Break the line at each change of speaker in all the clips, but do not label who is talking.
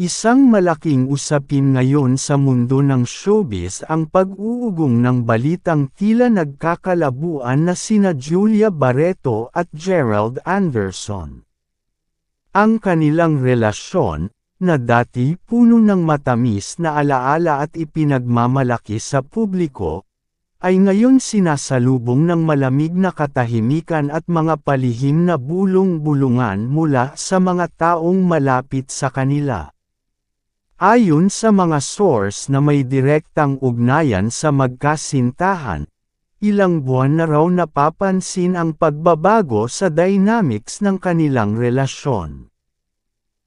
Isang malaking usapin ngayon sa mundo ng showbiz ang pag-uugong ng balitang tila nagkakalabuan na sina Julia Barreto at Gerald Anderson. Ang kanilang relasyon, na dati puno ng matamis na alaala at ipinagmamalaki sa publiko, ay ngayon sinasalubong ng malamig na katahimikan at mga palihim na bulong-bulungan mula sa mga taong malapit sa kanila. Ayon sa mga source na may direktang ugnayan sa magkasintahan, ilang buwan na raw napapansin ang pagbabago sa dynamics ng kanilang relasyon.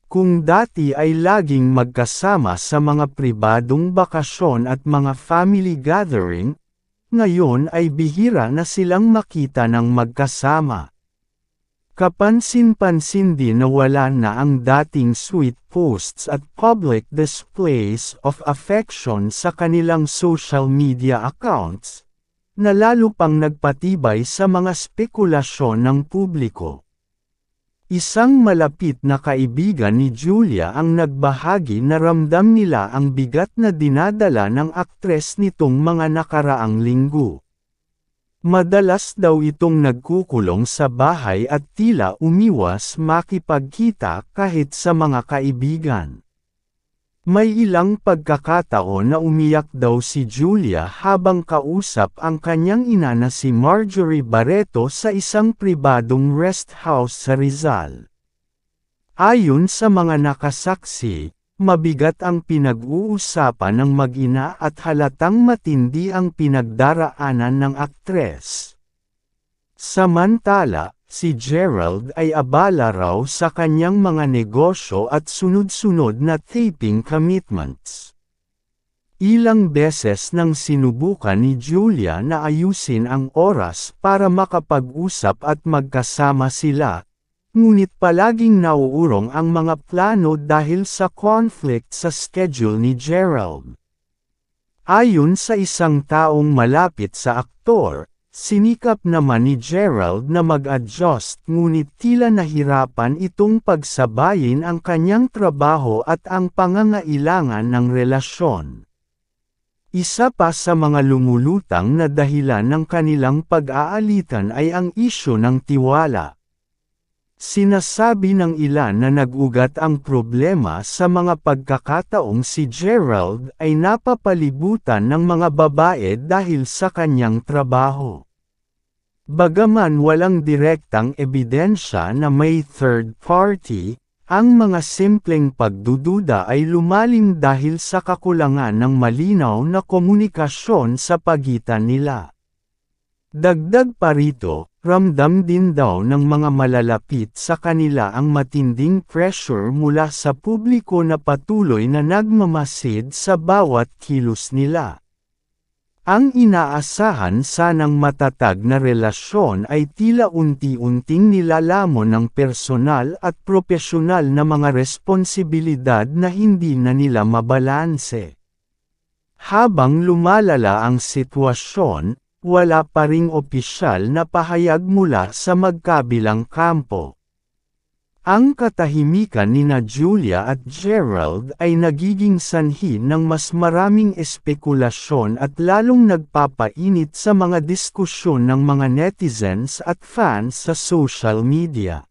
Kung dati ay laging magkasama sa mga pribadong bakasyon at mga family gathering, ngayon ay bihira na silang makita ng magkasama. Kapansin-pansin din na wala na ang dating sweet posts at public displays of affection sa kanilang social media accounts, na lalo pang nagpatibay sa mga spekulasyon ng publiko. Isang malapit na kaibigan ni Julia ang nagbahagi na ramdam nila ang bigat na dinadala ng aktres nitong mga nakaraang linggo. Madalas daw itong nagkukulong sa bahay at tila umiwas makipagkita kahit sa mga kaibigan. May ilang pagkakataon na umiyak daw si Julia habang kausap ang kanyang ina na si Marjorie Barreto sa isang pribadong rest house sa Rizal. Ayon sa mga nakasaksi, mabigat ang pinag-uusapan ng mag-ina at halatang matindi ang pinagdaraanan ng aktres. Samantala, si Gerald ay abala raw sa kanyang mga negosyo at sunod-sunod na taping commitments. Ilang beses nang sinubukan ni Julia na ayusin ang oras para makapag-usap at magkasama sila, ngunit palaging nauurong ang mga plano dahil sa conflict sa schedule ni Gerald. Ayon sa isang taong malapit sa aktor, sinikap naman ni Gerald na mag-adjust ngunit tila nahirapan itong pagsabayin ang kanyang trabaho at ang pangangailangan ng relasyon. Isa pa sa mga lumulutang na dahilan ng kanilang pag-aalitan ay ang isyu ng tiwala. Sinasabi ng ilan na nag-ugat ang problema sa mga pagkakataong si Gerald ay napapalibutan ng mga babae dahil sa kanyang trabaho. Bagaman walang direktang ebidensya na may third party, ang mga simpleng pagdududa ay lumalim dahil sa kakulangan ng malinaw na komunikasyon sa pagitan nila. Dagdag pa rito, ramdam din daw ng mga malalapit sa kanila ang matinding pressure mula sa publiko na patuloy na nagmamasid sa bawat kilos nila. Ang inaasahan sanang matatag na relasyon ay tila unti-unting nilalamon ng personal at propesyonal na mga responsibilidad na hindi na nila mabalanse. Habang lumalala ang sitwasyon, wala pa ring opisyal na pahayag mula sa magkabilang kampo. Ang katahimikan nina Julia at Gerald ay nagiging sanhi ng mas maraming espekulasyon at lalong nagpapainit sa mga diskusyon ng mga netizens at fans sa social media.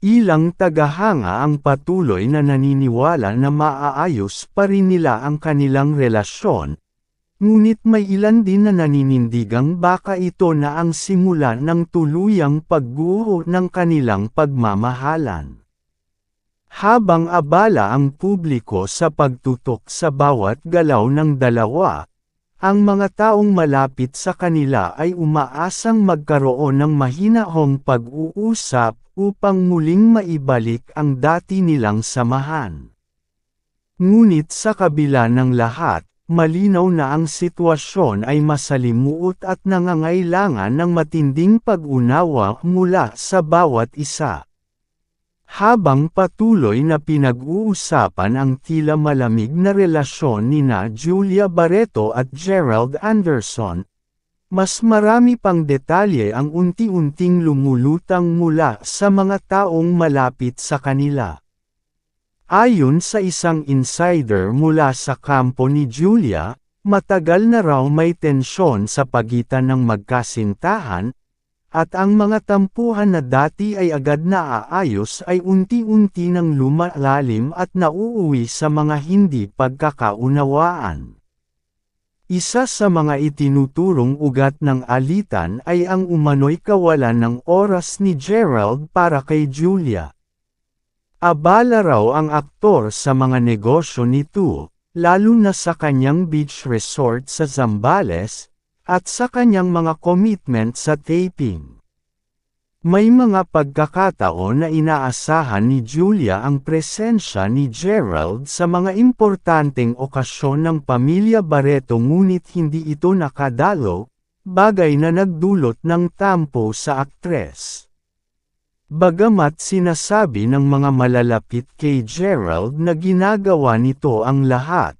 Ilang tagahanga ang patuloy na naniniwala na maaayos pa rin nila ang kanilang relasyon, ngunit may ilan din na naninindigang baka ito na ang simula ng tuluyang pagguho ng kanilang pagmamahalan. Habang abala ang publiko sa pagtutok sa bawat galaw ng dalawa, ang mga taong malapit sa kanila ay umaasang magkaroon ng mahinahong pag-uusap upang muling maibalik ang dati nilang samahan. Ngunit sa kabila ng lahat, malinaw na ang sitwasyon ay masalimuot at nangangailangan ng matinding pag-unawa mula sa bawat isa. Habang patuloy na pinag-uusapan ang tila malamig na relasyon nina Julia Barreto at Gerald Anderson, mas marami pang detalye ang unti-unting lumulutang mula sa mga taong malapit sa kanila. Ayon sa isang insider mula sa kampo ni Julia, matagal na raw may tensyon sa pagitan ng magkasintahan, at ang mga tampuhan na dati ay agad na aayos ay unti-unti nang lumalalim at nauuwi sa mga hindi pagkakaunawaan. Isa sa mga itinuturong ugat ng alitan ay ang umano'y kawalan ng oras ni Gerald para kay Julia. Abala raw ang aktor sa mga negosyo nito, lalo na sa kanyang beach resort sa Zambales, at sa kanyang mga commitment sa taping. May mga pagkakataon na inaasahan ni Julia ang presensya ni Gerald sa mga importanteng okasyon ng pamilya Barreto ngunit hindi ito nakadalo, bagay na nagdulot ng tampo sa aktres. Bagamat sinasabi ng mga malalapit kay Gerald na ginagawa nito ang lahat,